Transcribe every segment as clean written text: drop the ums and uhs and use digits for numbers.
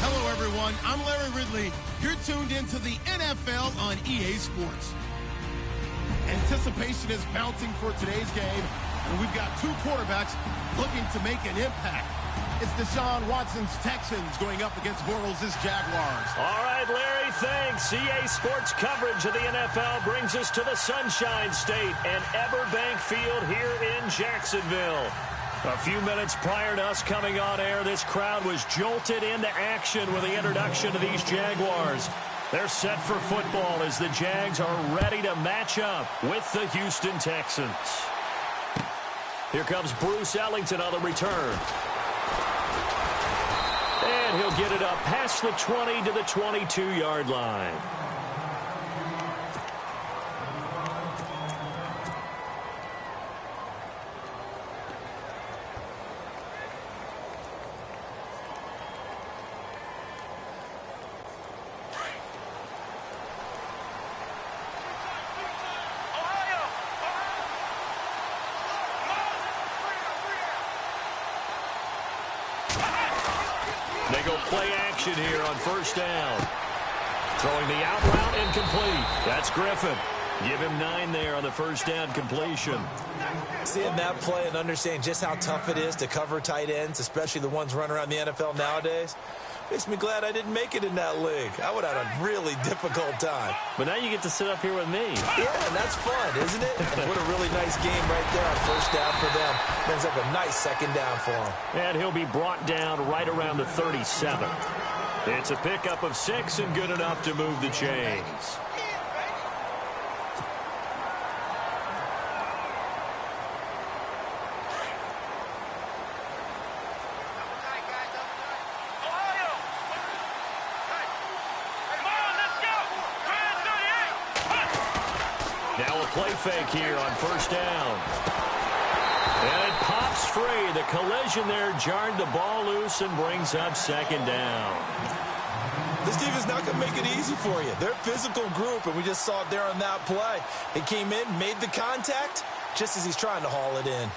Hello, everyone. I'm Larry Ridley. You're tuned into the NFL on EA Sports. Anticipation is mounting for today's game, and we've got two quarterbacks looking to make an impact. It's Deshaun Watson's Texans going up against Bortles' Jaguars. All right, Larry, thanks. EA Sports coverage of the NFL brings us to the Sunshine State and Everbank Field here in Jacksonville. A few minutes prior to us coming on air, this crowd was jolted into action with the introduction of these Jaguars. They're set for football as the Jags are ready to match up with the Houston Texans. Here comes Bruce Ellington on the return. And he'll get it up past the 20 to the 22-yard line. They go play action here on first down. Throwing the out route incomplete. That's Griffin. Give him 9 there on the first down completion. Seeing that play and understanding just how tough it is to cover tight ends, especially the ones running around the NFL nowadays, makes me glad I didn't make it in that league. I would have had a really difficult time. But now you get to sit up here with me. Yeah, and that's fun, isn't it? And what a really nice game right there on first down for them. Ends up a nice second down for him. And he'll be brought down right around the 37. It's a pickup of 6 and good enough to move the chains. Play fake here on first down. And it pops free. The collision there jarred the ball loose and brings up second down. This defense is not going to make it easy for you. They're a physical group, and we just saw it there on that play. He came in, made the contact, just as he's trying to haul it in.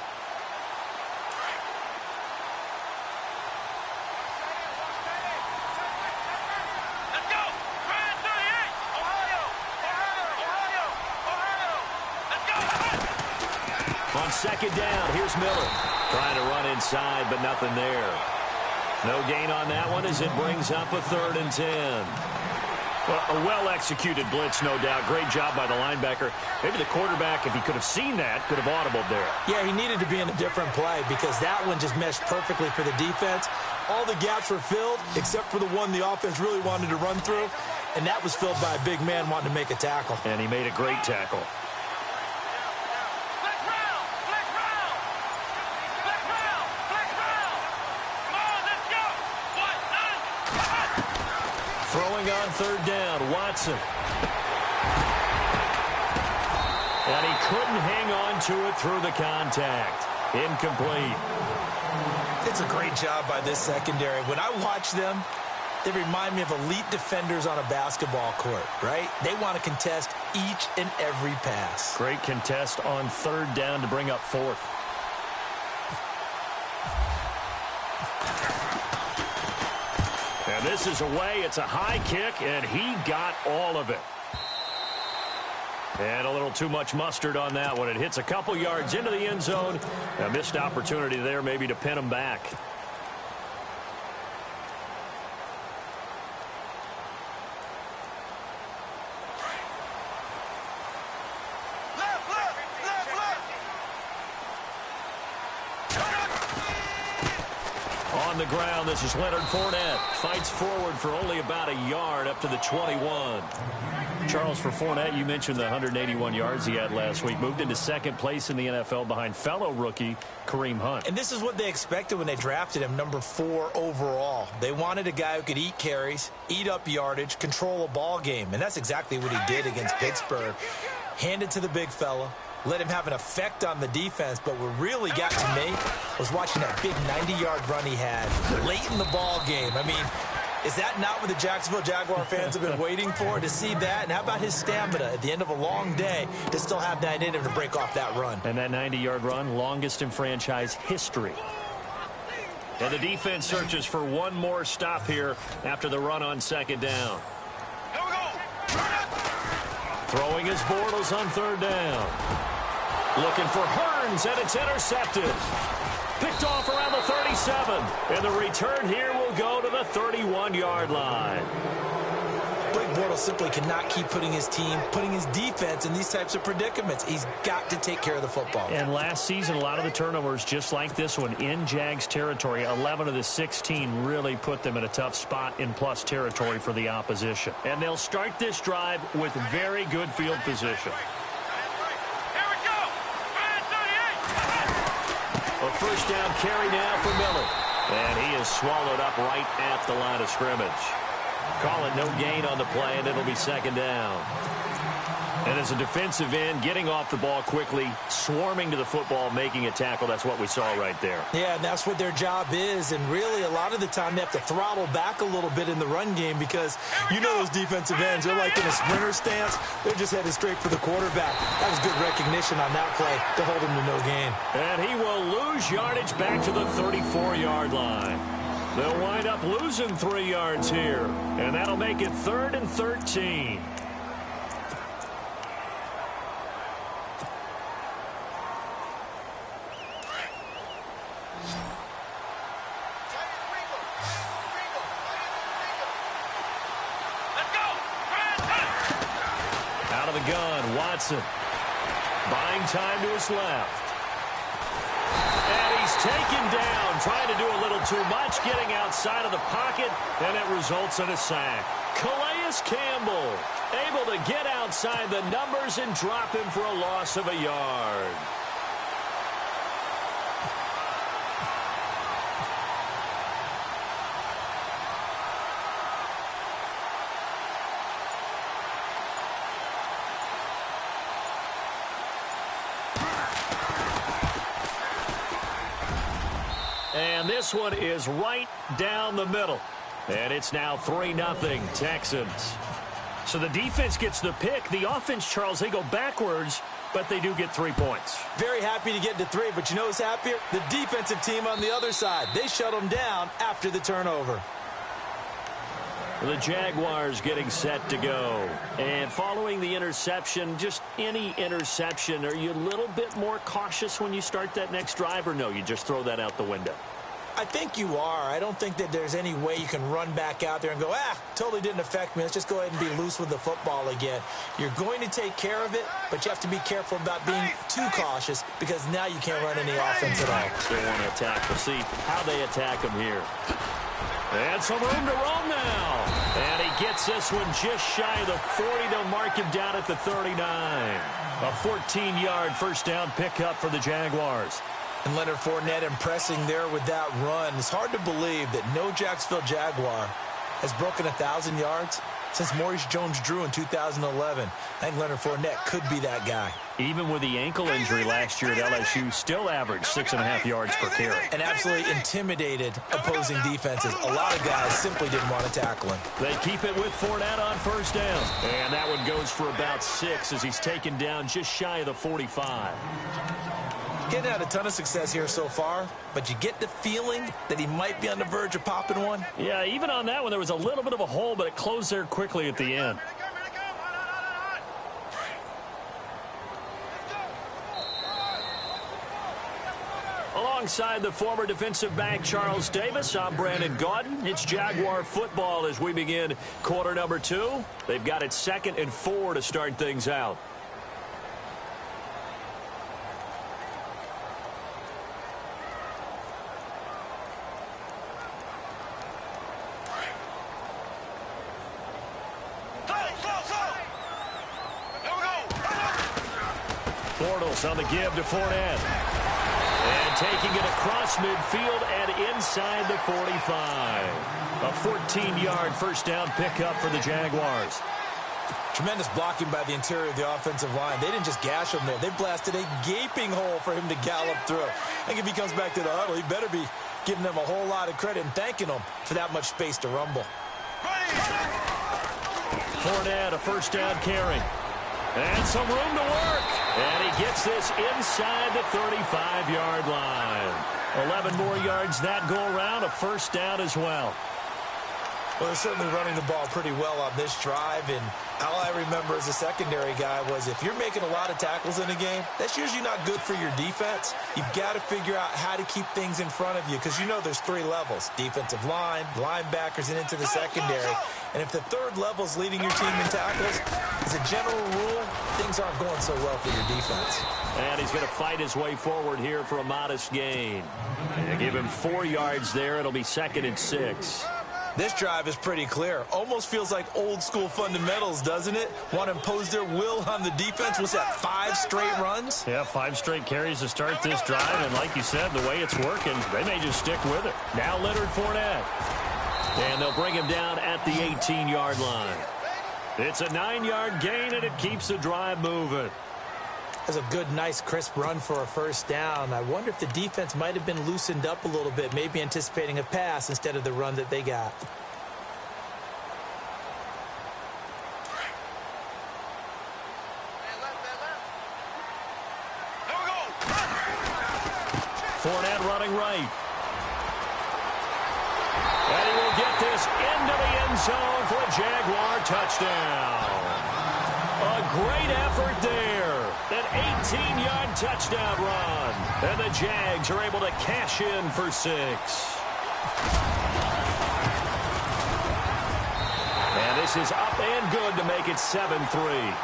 On second down, here's Miller. Trying to run inside, but nothing there. No gain on that one as it brings up a 3rd and 10. Well, a well-executed blitz, no doubt. Great job by the linebacker. Maybe the quarterback, if he could have seen that, could have audibled there. Yeah, he needed to be in a different play because that one just meshed perfectly for the defense. All the gaps were filled except for the one the offense really wanted to run through, and that was filled by a big man wanting to make a tackle. And he made a great tackle. Throwing on third down, Watson. And he couldn't hang on to it through the contact. Incomplete. It's a great job by this secondary. When I watch them, they remind me of elite defenders on a basketball court, right? They want to contest each and every pass. Great contest on third down to bring up 4th. And this is away. It's a high kick, and he got all of it. And a little too much mustard on that one. It hits a couple yards into the end zone. A missed opportunity there maybe to pin him back. On the ground, this is Leonard Fournette. Fights forward for only about a yard up to the 21. Charles, for Fournette, you mentioned the 181 yards he had last week. Moved into second place in the NFL behind fellow rookie Kareem Hunt. And this is what they expected when they drafted him, number 4 overall. They wanted a guy who could eat carries, eat up yardage, control a ball game. And that's exactly what he did against Pittsburgh. Handed to the big fella. Let him have an effect on the defense, but what really got to me was watching that big 90-yard run he had late in the ball game. I mean, Is that not what the Jacksonville Jaguar fans have been waiting for, to see that? And how about his stamina at the end of a long day to still have that in him to break off that run? And that 90-yard run, longest in franchise history. And the defense searches for one more stop here after the run on second down. Throwing his Bortles on third down. Looking for Hearns, and it's intercepted. Picked off around the 37. And the return here will go to the 31-yard line. Blake Bortles simply cannot keep putting his team, putting his defense in these types of predicaments. He's got to take care of the football. And last season, a lot of the turnovers, just like this one, in Jags territory, 11 of the 16 really put them in a tough spot in plus territory for the opposition. And they'll start this drive with very good field position. A first down carry now for Miller. And he is swallowed up right at the line of scrimmage. Call it no gain on the play, and it'll be second down. And as a defensive end, getting off the ball quickly, swarming to the football, making a tackle, that's what we saw right there. Yeah, and that's what their job is. And really, a lot of the time, they have to throttle back a little bit in the run game because you know those defensive ends, they're like in a sprinter stance. They're just headed straight for the quarterback. That was good recognition on that play to hold him to no gain. And he will lose yardage back to the 34-yard line. They'll wind up losing 3 yards here, and that'll make it 3rd and 13. Out of the gun, Watson. Buying time to his left. And he's taken down, trying to do a little too much, getting outside of the pocket, and it results in a sack. Calais Campbell able to get outside the numbers and drop him for a loss of a yard. And this one is right down the middle. And it's now 3-0 Texans. So the defense gets the pick. The offense, Charles, they go backwards, but they do get 3 points. Very happy to get to 3, but you know who's happier? The defensive team on the other side. They shut them down after the turnover. The Jaguars getting set to go. And following the interception, just any interception, are you a little bit more cautious when you start that next drive, or no, you just throw that out the window? I think you are. I don't think that there's any way you can run back out there and go, totally didn't affect me. Let's just go ahead and be loose with the football again. You're going to take care of it, but you have to be careful about being too cautious because now you can't run any offense at all. They want to attack. We'll see how they attack him here. And some room to roam now. And he gets this one just shy of the 40. They'll mark him down at the 39. A 14-yard first down pickup for the Jaguars. And Leonard Fournette impressing there with that run. It's hard to believe that no Jacksonville Jaguar has broken 1,000 yards since Maurice Jones-Drew in 2011. I think Leonard Fournette could be that guy. Even with the ankle injury last year at LSU, still averaged 6.5 yards per carry. And absolutely intimidated opposing defenses. A lot of guys simply didn't want to tackle him. They keep it with Fournette on first down. And that one goes for about 6 as he's taken down just shy of the 45. Getting had a ton of success here so far, but you get the feeling that he might be on the verge of popping one. Yeah, even on that one, there was a little bit of a hole, but it closed there quickly at the end. Alongside the former defensive back Charles Davis, I'm Brandon Gaudin. It's Jaguar football as we begin quarter number 2. They've got it 2nd and 4 to start things out. Bortles on the give to Fournette. And taking it across midfield and inside the 45. A 14-yard first down pickup for the Jaguars. Tremendous blocking by the interior of the offensive line. They didn't just gash him there. They blasted a gaping hole for him to gallop through. I think if he comes back to the huddle, he better be giving them a whole lot of credit and thanking them for that much space to rumble. Fournette, a first down carry. And some room to work. And he gets this inside the 35-yard line. 11 more yards that go around, a first down as well. Well, they're certainly running the ball pretty well on this drive, and all I remember as a secondary guy was if you're making a lot of tackles in a game, that's usually not good for your defense. You've got to figure out how to keep things in front of you because you know there's three levels, defensive line, linebackers, and into the secondary. And if the third level is leading your team in tackles, as a general rule, things aren't going so well for your defense. And he's going to fight his way forward here for a modest gain. And give him 4 yards there. It'll be 2nd and 6. This drive is pretty clear. Almost feels like old school fundamentals, doesn't it? Want to impose their will on the defense. Was that 5 straight runs? Yeah, 5 straight carries to start this drive. And like you said, the way it's working, they may just stick with it. Now Leonard Fournette. And they'll bring him down at the 18-yard line. It's a 9-yard gain, and it keeps the drive moving. That's a good, nice, crisp run for a first down. I wonder if the defense might have been loosened up a little bit, maybe anticipating a pass instead of the run that they got. Fournette running right. And he will get this into the end zone for a Jaguar touchdown. A great effort there. An 18-yard touchdown run. And the Jags are able to cash in for 6. And this is up and good to make it 7-3.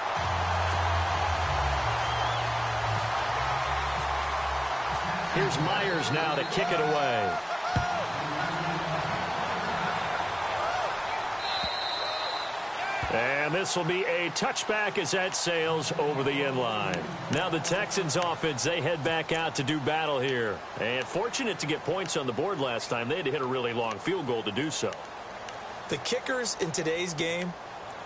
Here's Myers now to kick it away. And this will be a touchback as that sails over the end line. Now the Texans offense, they head back out to do battle here. And fortunate to get points on the board last time. They had to hit a really long field goal to do so. The kickers in today's game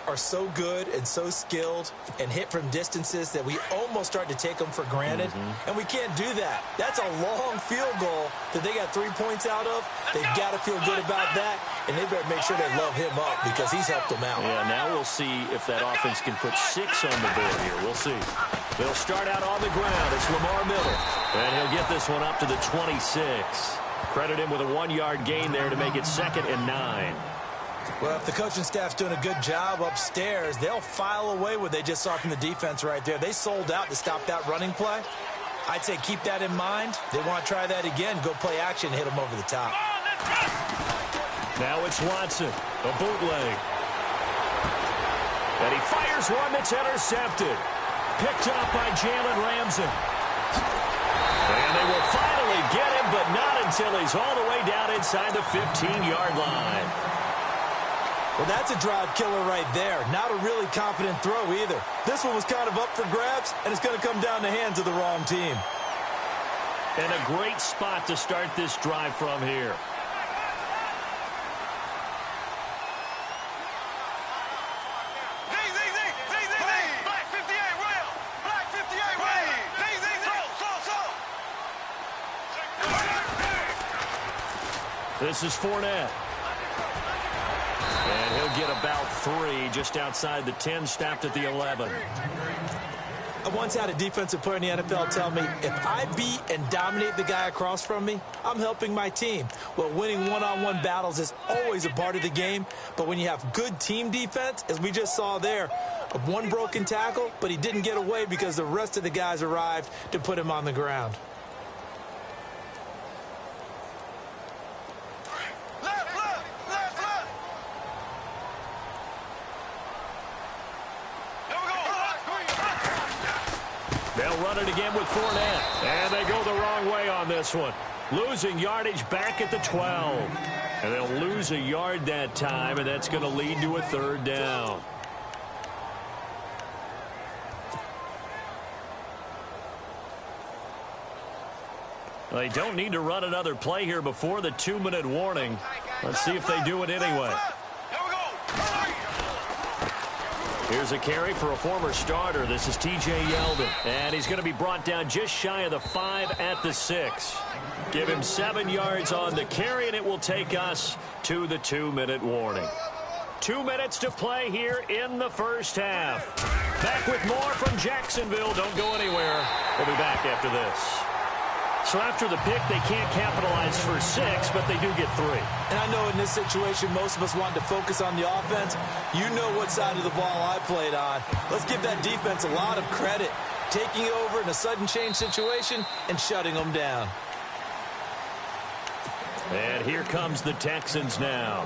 are so good and so skilled and hit from distances that we almost start to take them for granted. And we can't do that. That's a long field goal that they got 3 points out of. They've got to feel good about that, and they better make sure they love him up because he's helped them out. Yeah, now we'll see if that offense can put 6 on the board here. We'll see. They'll start out on the ground. It's Lamar Miller, and he'll get this one up to the 26. Credit him with a 1-yard gain there to make it 2nd and 9. Well, if the coaching staff's doing a good job upstairs, they'll file away what they just saw from the defense right there. They sold out to stop that running play. I'd say keep that in mind. They want to try that again, go play action, hit them over the top. Now it's Watson, a bootleg. And he fires one that's intercepted. Picked up by Jalen Ramsey. And they will finally get him, but not until he's all the way down inside the 15-yard line. Well, that's a drive killer right there. Not a really confident throw either. This one was kind of up for grabs, and it's going to come down the hands of the wrong team. And a great spot to start this drive from here. This is Fournette. And he'll get about 3 just outside the 10, stopped at the 11. I once had a defensive player in the NFL tell me, if I beat and dominate the guy across from me, I'm helping my team. Well, winning one-on-one battles is always a part of the game, but when you have good team defense, as we just saw there, one broken tackle, but he didn't get away because the rest of the guys arrived to put him on the ground. They'll run it again with Fournette. And they go the wrong way on this one. Losing yardage back at the 12. And they'll lose a yard that time, and that's going to lead to a 3rd down. They don't need to run another play here before the 2-minute warning. Let's see if they do it anyway. Here's a carry for a former starter. This is T.J. Yeldon. And he's going to be brought down just shy of the 5 at the 6. Give him 7 yards on the carry, and it will take us to the 2-minute warning. 2 minutes to play here in the first half. Back with more from Jacksonville. Don't go anywhere. We'll be back after this. So after the pick, they can't capitalize for 6, but they do get 3. And I know in this situation, most of us want to focus on the offense. You know what side of the ball I played on. Let's give that defense a lot of credit, taking over in a sudden change situation and shutting them down. And here comes the Texans now.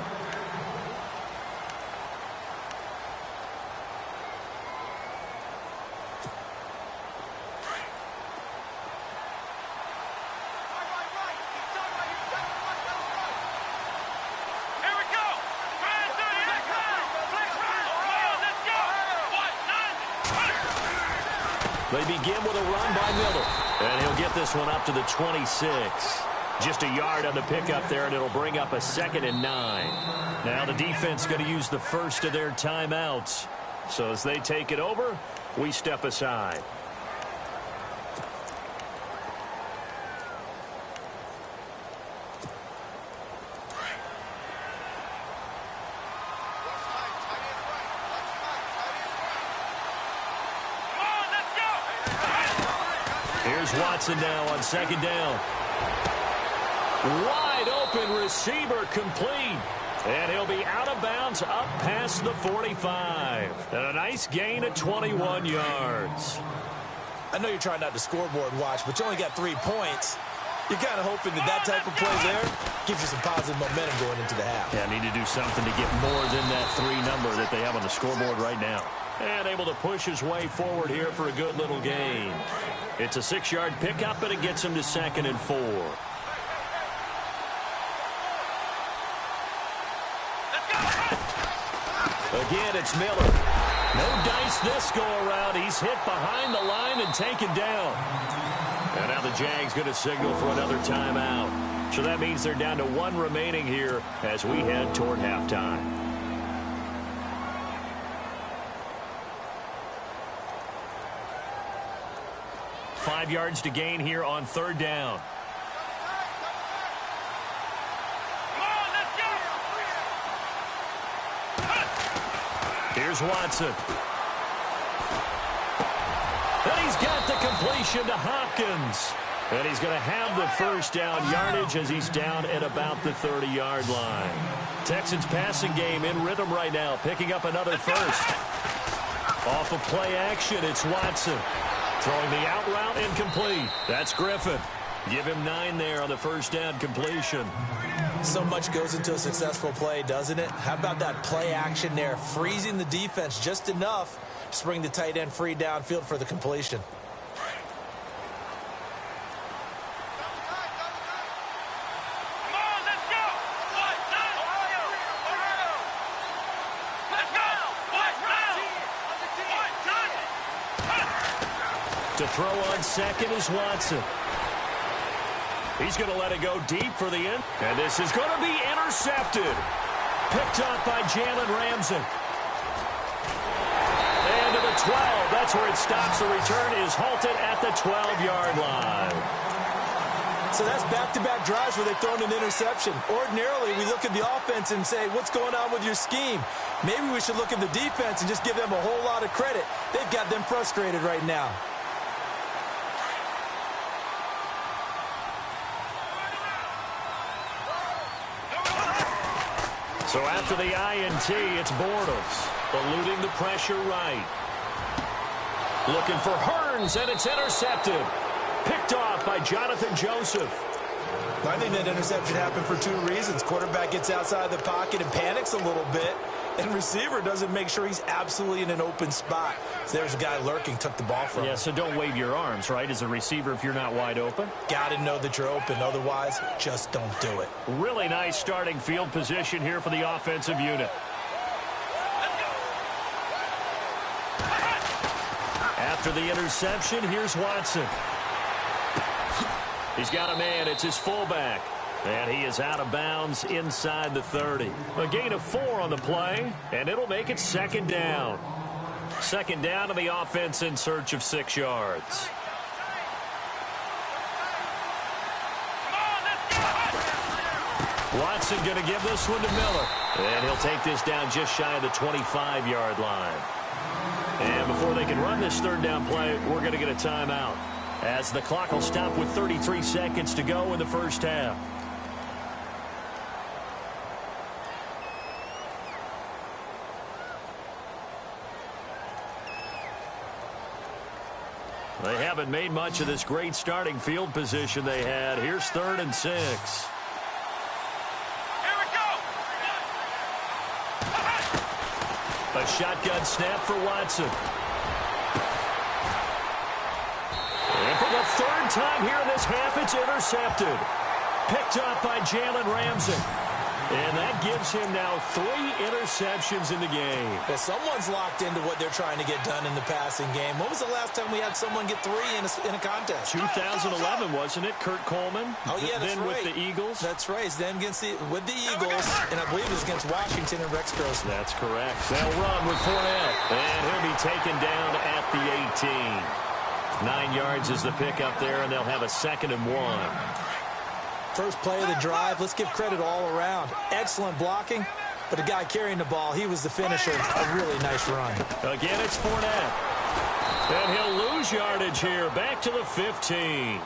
They begin with a run by Miller. And he'll get this one up to the 26. Just a yard on the pickup there, and it'll bring up a 2nd and 9. Now the defense going to use the first of their timeouts. So as they take it over, we step aside. Here's Watson now on 2nd down. Wide open receiver complete. And he'll be out of bounds up past the 45. And a nice gain of 21 yards. I know you're trying not to scoreboard watch, but you only got 3 points. You're kind of hoping that type of play there gives you some positive momentum going into the half. Yeah, need to do something to get more than that 3 number that they have on the scoreboard right now. And able to push his way forward here for a good little gain. It's a 6-yard pickup, and it gets him to 2nd and 4. Again, it's Miller. No dice this go-around. He's hit behind the line and taken down. And now the Jags going to signal for another timeout. So that means they're down to 1 remaining here as we head toward halftime. Five yards to gain here on 3rd down. Here's Watson. And he's got the completion to Hopkins. And he's going to have the first down yardage as he's down at about the 30-yard line. Texans passing game in rhythm right now, picking up another first. Off of play action, it's Watson. Throwing the out route incomplete. That's Griffin. Give him 9 there on the first down completion. So much goes into a successful play, doesn't it? How about that play action there, freezing the defense just enough to bring the tight end free downfield for the completion. To throw on 2nd is Watson. He's going to let it go deep for the end. And this is going to be intercepted. Picked up by Jalen Ramsey. And to the 12. That's where it stops. The return is halted at the 12-yard line. So that's back-to-back drives where they've thrown an interception. Ordinarily, we look at the offense and say, what's going on with your scheme? Maybe we should look at the defense and just give them a whole lot of credit. They've got them frustrated right now. So after the INT, it's Bortles, eluding the pressure right. Looking for Hearns, and it's intercepted. Picked off by Jonathan Joseph. I think that interception happened for 2 reasons. Quarterback gets outside the pocket and panics a little bit, and receiver doesn't make sure he's absolutely in an open spot. So there's a guy lurking, took the ball from him. Yeah, so don't wave your arms, right, as a receiver if you're not wide open. Got to know that you're open. Otherwise, just don't do it. Really nice starting field position here for the offensive unit. After the interception, here's Watson. He's got a man. It's his fullback. And he is out of bounds inside the 30. A gain of 4 on the play, and it'll make it 2nd down. 2nd down to the offense in search of 6 yards. Watson going to give this one to Miller. And he'll take this down just shy of the 25-yard line. And before they can run this third down play, we're going to get a timeout, as the clock will stop with 33 seconds to go in the first half. They haven't made much of this great starting field position they had. Here's 3rd and 6. Here we go. A shotgun snap for Watson. And for the 3rd time here in this half, it's intercepted. Picked up by Jalen Ramsey. And that gives him now 3 interceptions in the game. Well, someone's locked into what they're trying to get done in the passing game. When was the last time we had someone get 3 in a contest? 2011, wasn't it? Kurt Coleman. Oh, yeah, that's then right. with the Eagles. That's right. Then with the Eagles, and I believe it was against Washington and Rex Grossman. That's correct. They'll run with Fournette. And he'll be taken down at the 18. 9 yards is the pickup there, and they'll have a 2nd and 1. First play of the drive, let's give credit all around. Excellent blocking, but the guy carrying the ball, he was the finisher. A really nice run. Again, it's Fournette. And he'll lose yardage here, back to the 15.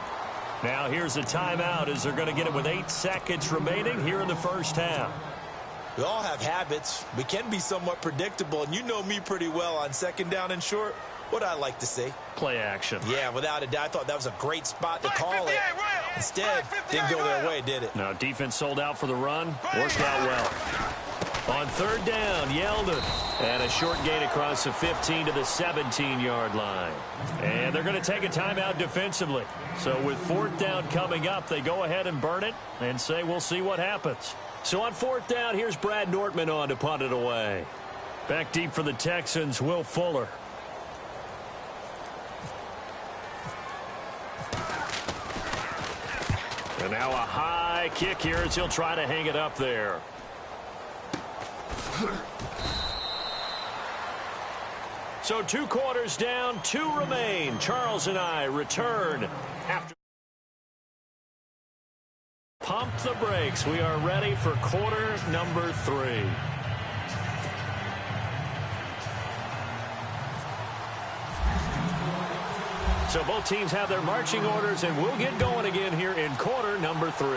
Now here's a timeout as they're going to get it with 8 seconds remaining here in the first half. We all have habits. We can be somewhat predictable, and you know me pretty well on 2nd down and short. What I like to see. Play action. Yeah, without a doubt. I thought that was a great spot to call it. Instead, didn't go their way, did it? No, defense sold out for the run. Worked out well. On 3rd down, Yeldon. And a short gain across the 15 to the 17-yard line. And they're going to take a timeout defensively. So with 4th down coming up, they go ahead and burn it and say we'll see what happens. So on 4th down, here's Brad Nortman on to punt it away. Back deep for the Texans, Will Fuller. And now a high kick here as he'll try to hang it up there. So 2 quarters down, 2 remain. Charles and I return after. Pump the brakes. We are ready for quarter number 3. So both teams have their marching orders, and we'll get going again here in quarter number 3.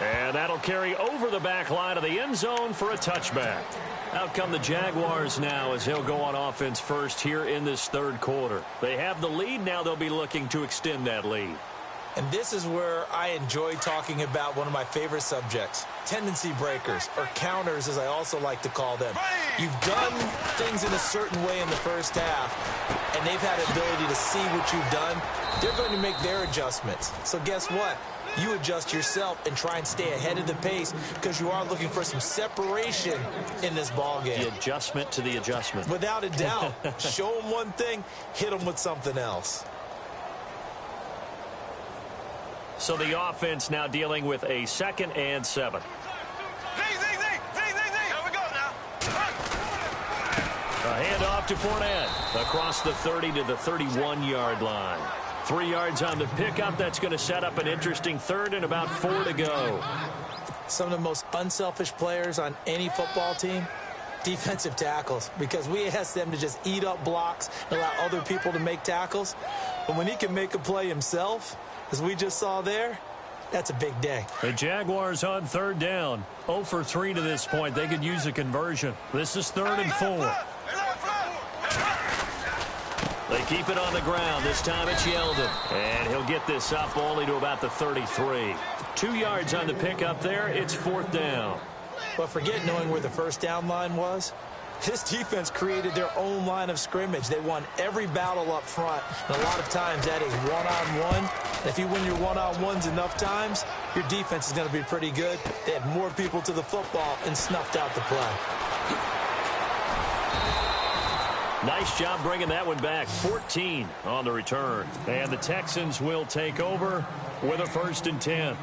And that'll carry over the back line of the end zone for a touchback. Out come the Jaguars now as they'll go on offense first here in this 3rd quarter. They have the lead. Now they'll be looking to extend that lead. And this is where I enjoy talking about one of my favorite subjects, tendency breakers, or counters as I also like to call them. You've done things in a certain way in the first half, and they've had the ability to see what you've done. They're going to make their adjustments. So guess what? You adjust yourself and try and stay ahead of the pace because you are looking for some separation in this ball game. The adjustment to the adjustment. Without a doubt. Show them one thing, hit them with something else. So the offense now dealing with a 2nd and 7. Here we go now. A handoff to Fournette across the 30 to the 31-yard line. 3 yards on the pickup. That's going to set up an interesting 3rd and about 4 to go. Some of the most unselfish players on any football team, defensive tackles, because we ask them to just eat up blocks and allow other people to make tackles. But when he can make a play himself, as we just saw there, that's a big day. The Jaguars on 3rd down. 0 for 3 to this point. They could use a conversion. This is 3rd and 4. They keep it on the ground. This time it's Yeldon. And he'll get this up only to about the 33. 2 yards on the pickup there. It's 4th down. But forget knowing where the first down line was. This defense created their own line of scrimmage. They won every battle up front. And a lot of times that is one-on-one. And if you win your one-on-ones enough times, your defense is going to be pretty good. They had more people to the football and snuffed out the play. Nice job bringing that one back. 14 on the return. And the Texans will take over with a 1st and 10.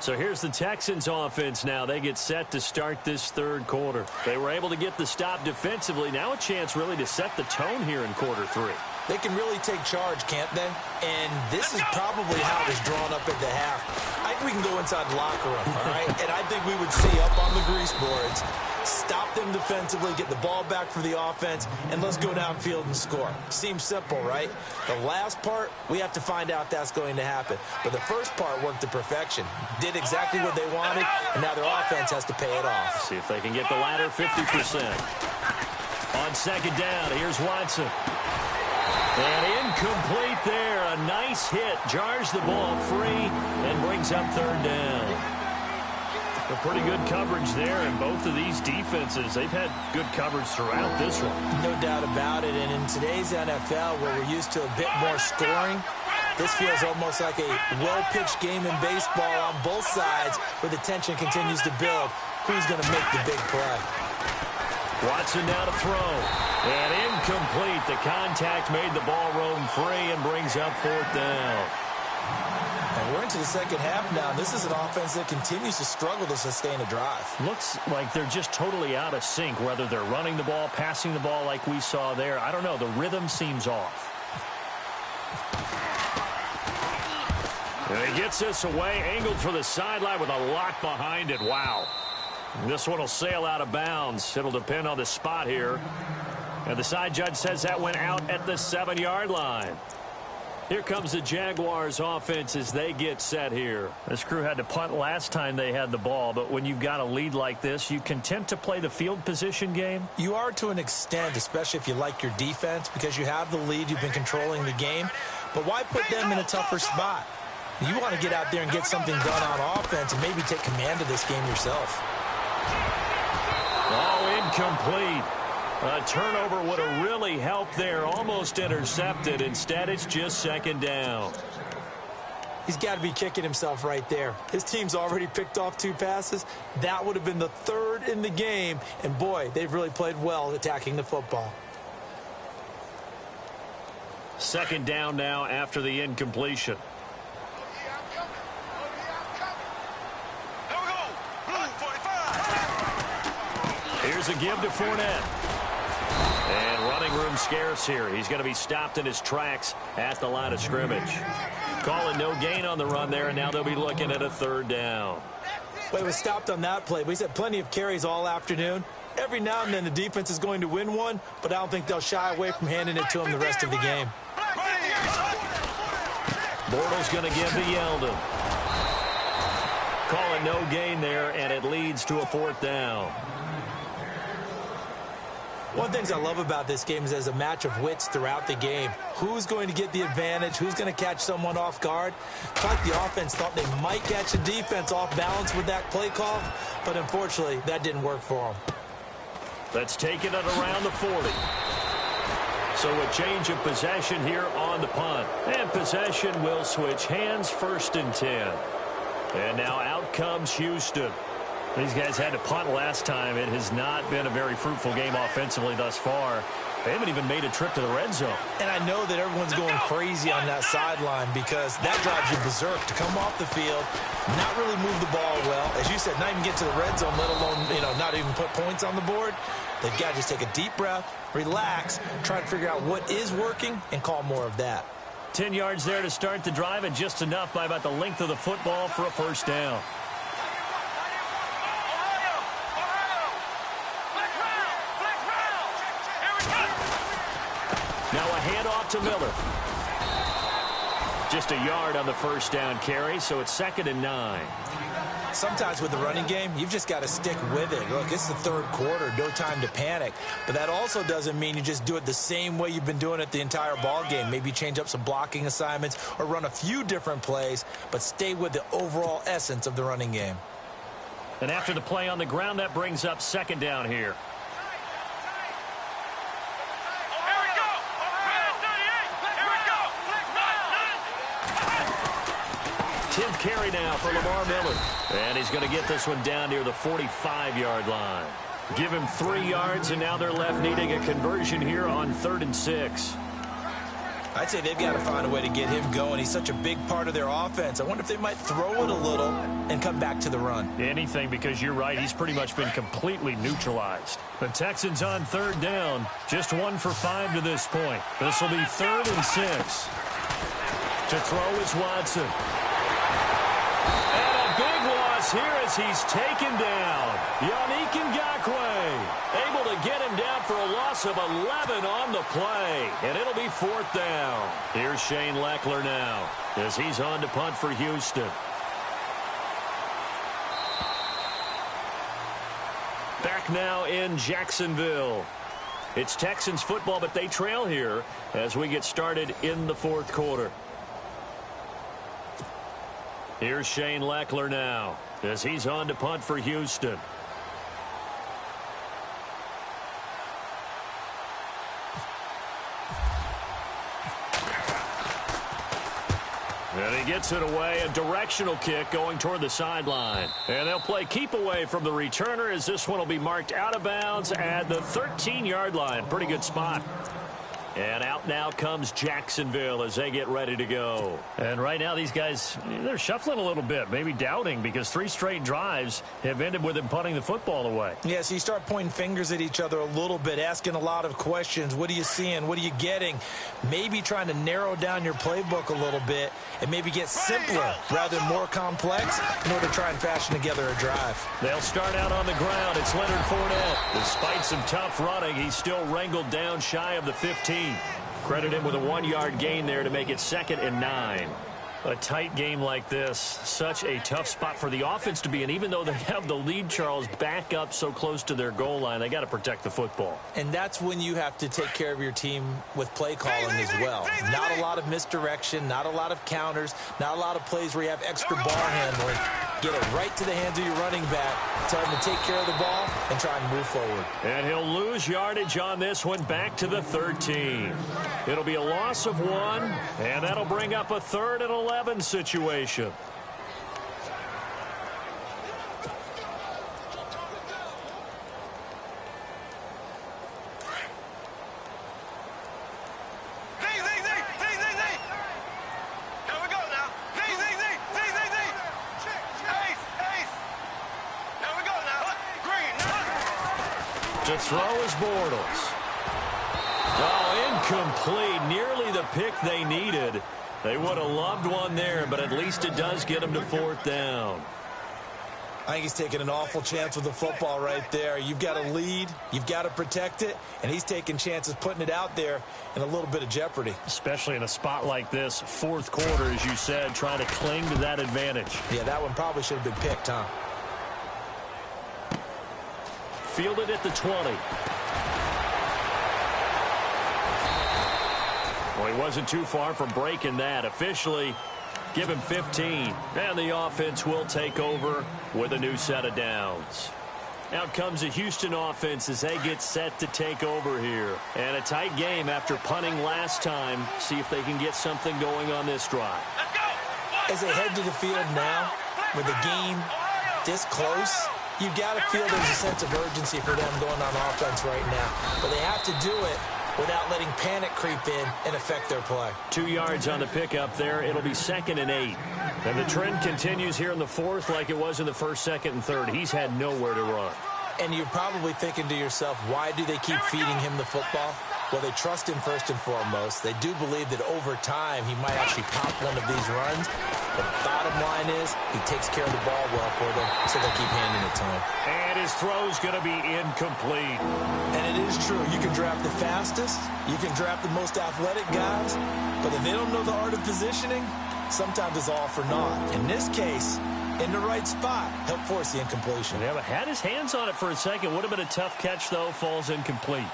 So here's the Texans offense now. They get set to start this 3rd quarter. They were able to get the stop defensively. Now a chance really to set the tone here in quarter 3. They can really take charge, can't they? And this is probably how it was drawn up at the half. I we can go inside the locker room, all right? And I think we would see up on the grease boards, stop them defensively, get the ball back for the offense, and let's go downfield and score. Seems simple, right? The last part, we have to find out that's going to happen. But the first part worked to perfection. Did exactly what they wanted, and now their offense has to pay it off. See if they can get the latter 50%. On second down, here's Watson. And incomplete there. A nice hit. Jars the ball free and brings up third down. A pretty good coverage there, and both of these defenses, they've had good coverage throughout this one. No doubt about it. And in today's NFL, where we're used to a bit more scoring, this feels almost like a well-pitched game in baseball on both sides where the tension continues to build. Who's going to make the big play? Watson now to throw. And incomplete. The contact made the ball roam free and brings up fourth down. And we're into the second half now. This is an offense that continues to struggle to sustain a drive. Looks like they're just totally out of sync, whether they're running the ball, passing the ball like we saw there. I don't know. The rhythm seems off. And he gets this away, angled for the sideline with a lock behind it. Wow. This one will sail out of bounds. It'll depend on the spot here. And the side judge says that went out at the 7-yard line. Here comes the Jaguars offense as they get set here. This crew had to punt last time they had the ball, but when you've got a lead like this, you content to play the field position game? You are to an extent, especially if you like your defense, because you have the lead, you've been controlling the game. But why put them in a tougher spot? You want to get out there and get something done on offense and maybe take command of this game yourself. Oh, incomplete. A turnover would have really helped there. Almost intercepted. Instead, it's just second down. He's got to be kicking himself right there. His team's already picked off 2 passes. That would have been the 3rd in the game. And, boy, they've really played well attacking the football. Second down now after the incompletion. Here's a give to Fournette. And running room scarce here. He's going to be stopped in his tracks at the line of scrimmage. Calling no gain on the run there, and now they'll be looking at a 3rd down. Well, he was stopped on that play, but he's had plenty of carries all afternoon. Every now and then the defense is going to win one, but I don't think they'll shy away from handing it to him the rest of the game. Bortles going to give to Yeldon. Calling no gain there, and it leads to a 4th down. One of the things I love about this game is there's a match of wits throughout the game. Who's going to get the advantage? Who's going to catch someone off guard? It's like the offense thought they might catch the defense off balance with that play call, but unfortunately, that didn't work for them. Let's take it at around the 40. So a change of possession here on the punt. And possession will switch hands, 1st and 10. And now out comes Houston. These guys had to punt last time. It has not been a very fruitful game offensively thus far. They haven't even made a trip to the red zone. And I know that everyone's going crazy on that sideline because that drives you berserk to come off the field, not really move the ball well. As you said, not even get to the red zone, let alone, not even put points on the board. They've got to just take a deep breath, relax, try and figure out what is working, and call more of that. 10 yards there to start the drive, and just enough by about the length of the football for a 1st down. Now a handoff to Miller. Just a yard on the 1st down carry, so it's 2nd and 9. Sometimes with the running game, you've just got to stick with it. Look, it's the 3rd quarter, no time to panic. But that also doesn't mean you just do it the same way you've been doing it the entire ball game. Maybe change up some blocking assignments or run a few different plays, but stay with the overall essence of the running game. And after the play on the ground, that brings up 2nd down here. Carry now for Lamar Miller. And he's going to get this one down near the 45-yard line. Give him 3 yards, and now they're left needing a conversion here on 3rd and 6. I'd say they've got to find a way to get him going. He's such a big part of their offense. I wonder if they might throw it a little and come back to the run. Anything, because you're right. He's pretty much been completely neutralized. The Texans on 3rd down. Just 1 for 5 to this point. This will be 3rd and 6. To throw is Watson. And a big loss here as he's taken down. Yannick Ngakoue able to get him down for a loss of 11 on the play. And it'll be 4th down. Here's Shane Lechler now as he's on to punt for Houston. Back now in Jacksonville. It's Texans football, but they trail here as we get started in the 4th quarter. Here's Shane Lechler now as he's on to punt for Houston. And he gets it away, a directional kick going toward the sideline. And they'll play keep away from the returner as this one will be marked out of bounds at the 13-yard line. Pretty good spot. And out now comes Jacksonville as they get ready to go. And right now these guys, they're shuffling a little bit, maybe doubting, because 3 straight drives have ended with them punting the football away. Yeah, so you start pointing fingers at each other a little bit, asking a lot of questions. What are you seeing? What are you getting? Maybe trying to narrow down your playbook a little bit and maybe get simpler rather than more complex in order to try and fashion together a drive. They'll start out on the ground. It's Leonard Fournette. Despite some tough running, he's still wrangled down shy of the 15. Credit him with a 1-yard gain there to make it 2nd and 9. A tight game like this, such a tough spot for the offense to be in. Even though they have the lead, Charles, back up so close to their goal line, they got to protect the football. And that's when you have to take care of your team with play calling as well. Not a lot of misdirection, not a lot of counters, not a lot of plays where you have extra ball handling. Get it right to the hands of your running back, tell him to take care of the ball, and try and move forward. And he'll lose yardage on this one back to the 13. It'll be a loss of 1, and that'll bring up a 3rd and 11 situation. To throw is Bortles. Oh, incomplete. Nearly the pick they needed. They would have loved one there, but at least it does get them to 4th down. I think he's taking an awful chance with the football right there. You've got to lead, you've got to protect it, and he's taking chances putting it out there in a little bit of jeopardy. Especially in a spot like this, 4th quarter, as you said, trying to cling to that advantage. Yeah, that one probably should have been picked, huh? Fielded at the 20. Well, he wasn't too far from breaking that. Officially, give him 15. And the offense will take over with a new set of downs. Out comes the Houston offense as they get set to take over here. And a tight game after punting last time. See if they can get something going on this drive. As they head to the field now, with the game this close, you've got to feel there's a sense of urgency for them going on offense right now. But they have to do it without letting panic creep in and affect their play. 2 yards on the pickup there. It'll be 2nd and 8. And the trend continues here in the 4th like it was in the 1st, 2nd, and 3rd. He's had nowhere to run. And you're probably thinking to yourself, why do they keep feeding him the football? Well, they trust him first and foremost. They do believe that over time he might actually pop one of these runs. But the bottom line is he takes care of the ball well for them, so they keep handing it to him. And his throw's going to be incomplete. And it is true. You can draft the fastest. You can draft the most athletic guys. But if they don't know the art of positioning, sometimes it's all for naught. In this case, in the right spot, help force the incompletion. Yeah, but had his hands on it for a second. Would have been a tough catch, though. Falls incomplete.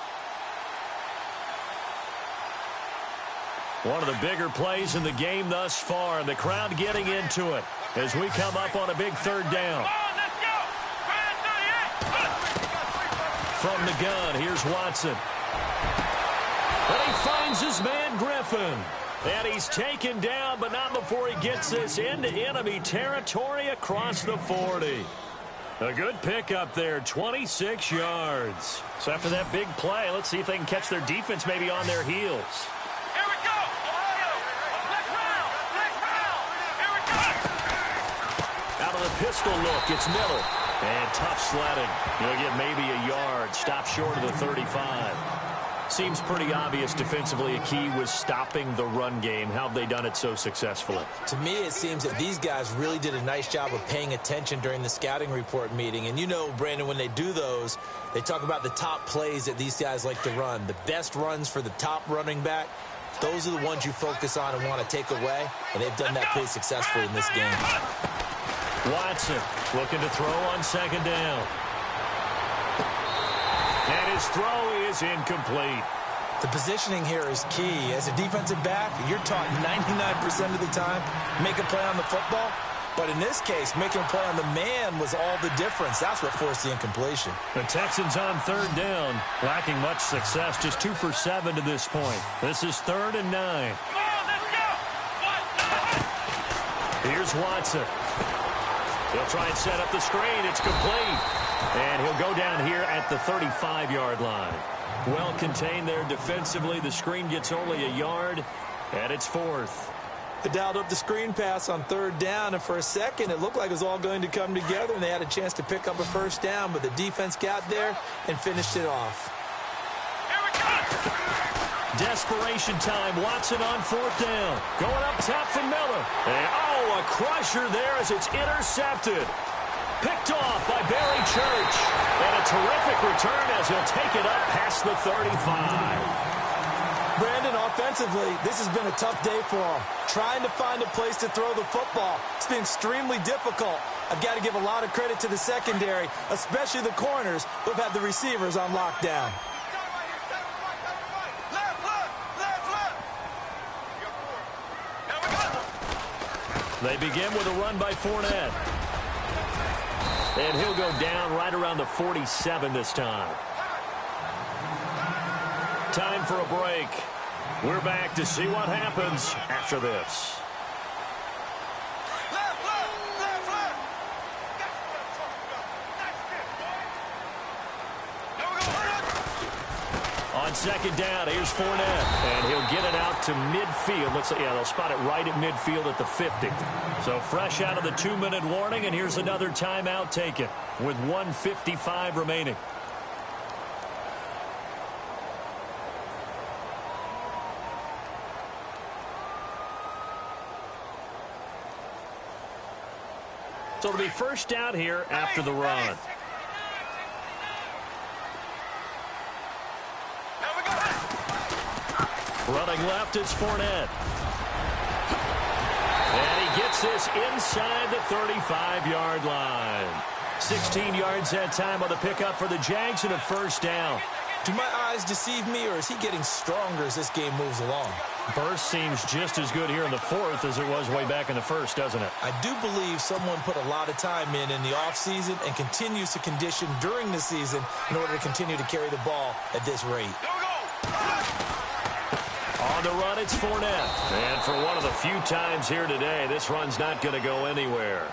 One of the bigger plays in the game thus far, and the crowd getting into it as we come up on a big 3rd down. From the gun, here's Watson. And he finds his man Griffin. And he's taken down, but not before he gets this into enemy territory across the 40. A good pickup there, 26 yards. So after that big play, let's see if they can catch their defense maybe on their heels. Pistol look, it's middle. And tough sledding. He'll get maybe a yard. Stop short of the 35. Seems pretty obvious defensively a key was stopping the run game. How have they done it so successfully? To me, it seems that these guys really did a nice job of paying attention during the scouting report meeting. And you know, Brandon, when they do those, they talk about the top plays that these guys like to run. The best runs for the top running back, those are the ones you focus on and want to take away. And they've done that pretty successfully in this game. Watson looking to throw on second down. And his throw is incomplete. The positioning here is key. As a defensive back, you're taught 99% of the time, make a play on the football. But in this case, making a play on the man was all the difference. That's what forced the incompletion. The Texans on third down, lacking much success, just 2 for 7 to this point. This is 3rd and 9. Here's Watson. He'll try and set up the screen. It's complete. And he'll go down here at the 35-yard line. Well contained there defensively. The screen gets only a yard, and it's 4th. They dialed up the screen pass on third down, and for a second it looked like it was all going to come together, and they had a chance to pick up a first down, but the defense got there and finished it off. Desperation time. Watson on 4th down. Going up top for Miller. And, a crusher there as it's intercepted. Picked off by Barry Church. And a terrific return as he'll take it up past the 35. Brandon, offensively, this has been a tough day for him. Trying to find a place to throw the football. It's been extremely difficult. I've got to give a lot of credit to the secondary, especially the corners who have had the receivers on lockdown. They begin with a run by Fournette. And he'll go down right around the 47 this time. Time for a break. We're back to see what happens after this. On second down, here's Fournette. And he'll get it out to midfield. They'll spot it right at midfield at the 50. So fresh out of the 2-minute warning, and here's another timeout taken with 1:55 remaining. So it'll be first down here after the run. Running left is Fournette. And he gets this inside the 35-yard line. 16 yards that time on the pickup for the Jags and a first down. Do my eyes deceive me, or is he getting stronger as this game moves along? Burst seems just as good here in the 4th as it was way back in the 1st, doesn't it? I do believe someone put a lot of time in the offseason and continues to condition during the season in order to continue to carry the ball at this rate. On the run, it's Fournette. And for one of the few times here today, this run's not going to go anywhere.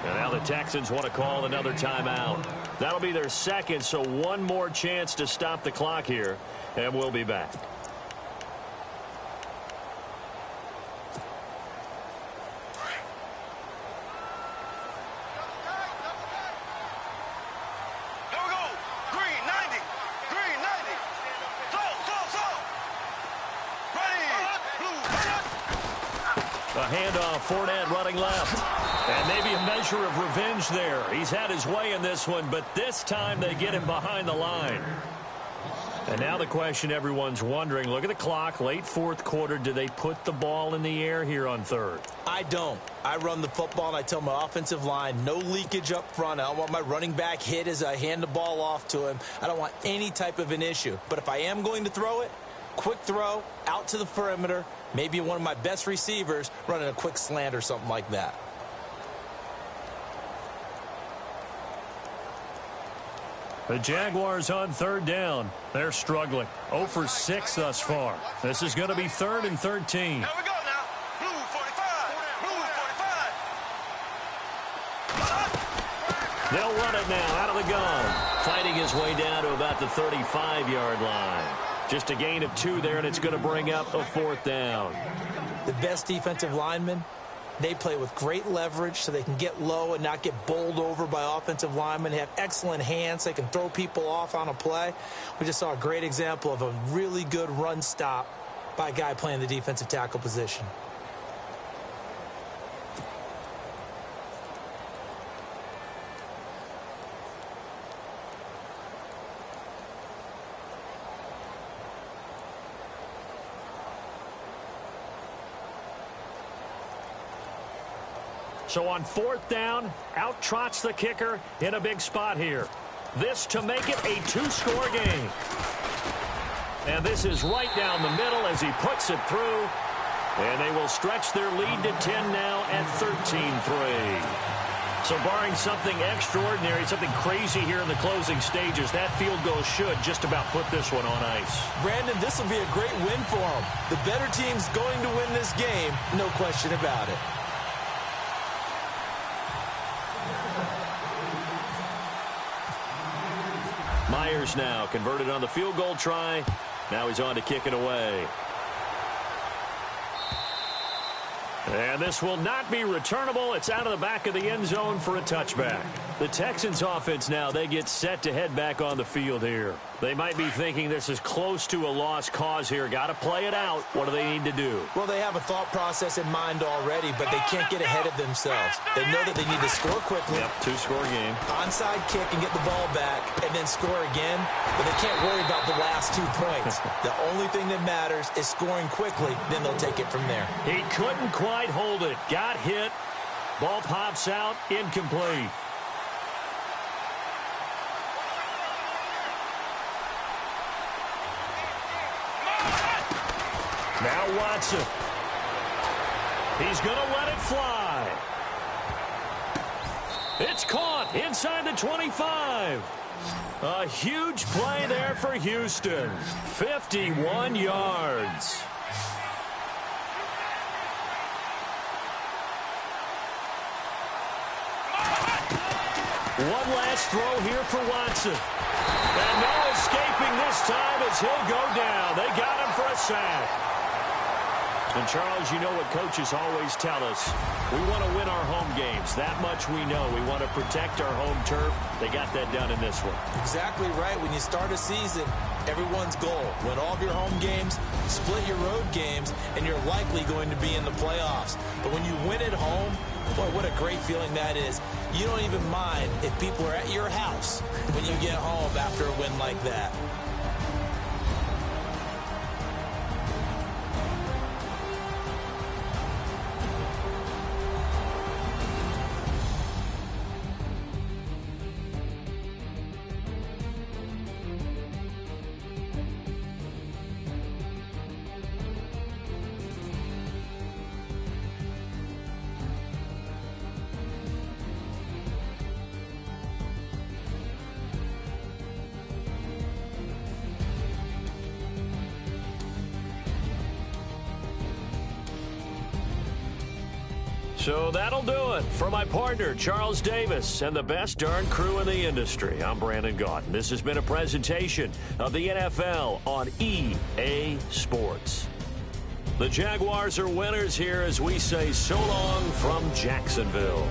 And now the Texans want to call another timeout. That'll be their second, so one more chance to stop the clock here, and we'll be back. Handoff, Fournette running left. And maybe a measure of revenge there. He's had his way in this one, but this time they get him behind the line. And now the question everyone's wondering, look at the clock, late 4th quarter, do they put the ball in the air here on 3rd? I don't. I run the football, and I tell my offensive line, no leakage up front. I don't want my running back hit as I hand the ball off to him. I don't want any type of an issue. But if I am going to throw it, quick throw, out to the perimeter, maybe one of my best receivers running a quick slant or something like that. The Jaguars on 3rd down. They're struggling. 0 for 6 thus far. This is going to be 3rd and 13. Here we go now. Blue 45. Blue 45. They'll run it now out of the gun. Fighting his way down to about the 35-yard line. Just a gain of 2 there, and it's going to bring up a 4th down. The best defensive lineman They play with great leverage so they can get low and not get bowled over by offensive linemen. They have excellent hands. They can throw people off on a play. We just saw a great example of a really good run stop by a guy playing the defensive tackle position. So on 4th down, out trots the kicker in a big spot here. This to make it a 2-score game. And this is right down the middle as he puts it through. And they will stretch their lead to 10 now at 13-3. So barring something extraordinary, something crazy here in the closing stages, that field goal should just about put this one on ice. Brandon, this will be a great win for them. The better team's going to win this game, no question about it. Myers now converted on the field goal try. Now he's on to kick it away. And this will not be returnable. It's out of the back of the end zone for a touchback. The Texans offense now, they get set to head back on the field here. They might be thinking this is close to a lost cause here. Got to play it out. What do they need to do? Well, they have a thought process in mind already, but they can't get ahead of themselves. They know that they need to score quickly. Yep, 2-score game. Onside kick and get the ball back and then score again, but they can't worry about the last 2 points. The only thing that matters is scoring quickly, then they'll take it from there. He couldn't quite hold it. Got hit. Ball pops out. Incomplete. Now Watson. He's going to let it fly. It's caught inside the 25. A huge play there for Houston. 51 yards. One last throw here for Watson. And no escaping this time as he'll go down. They got him for a sack. And, Charles, you know what coaches always tell us. We want to win our home games. That much we know. We want to protect our home turf. They got that done in this one. Exactly right. When you start a season, everyone's goal: win all of your home games, split your road games, and you're likely going to be in the playoffs. But when you win at home, boy, what a great feeling that is. You don't even mind if people are at your house when you get home after a win like that. So that'll do it. For my partner, Charles Davis, and the best darn crew in the industry, I'm Brandon Gaudin. This has been a presentation of the NFL on EA Sports. The Jaguars are winners here as we say so long from Jacksonville.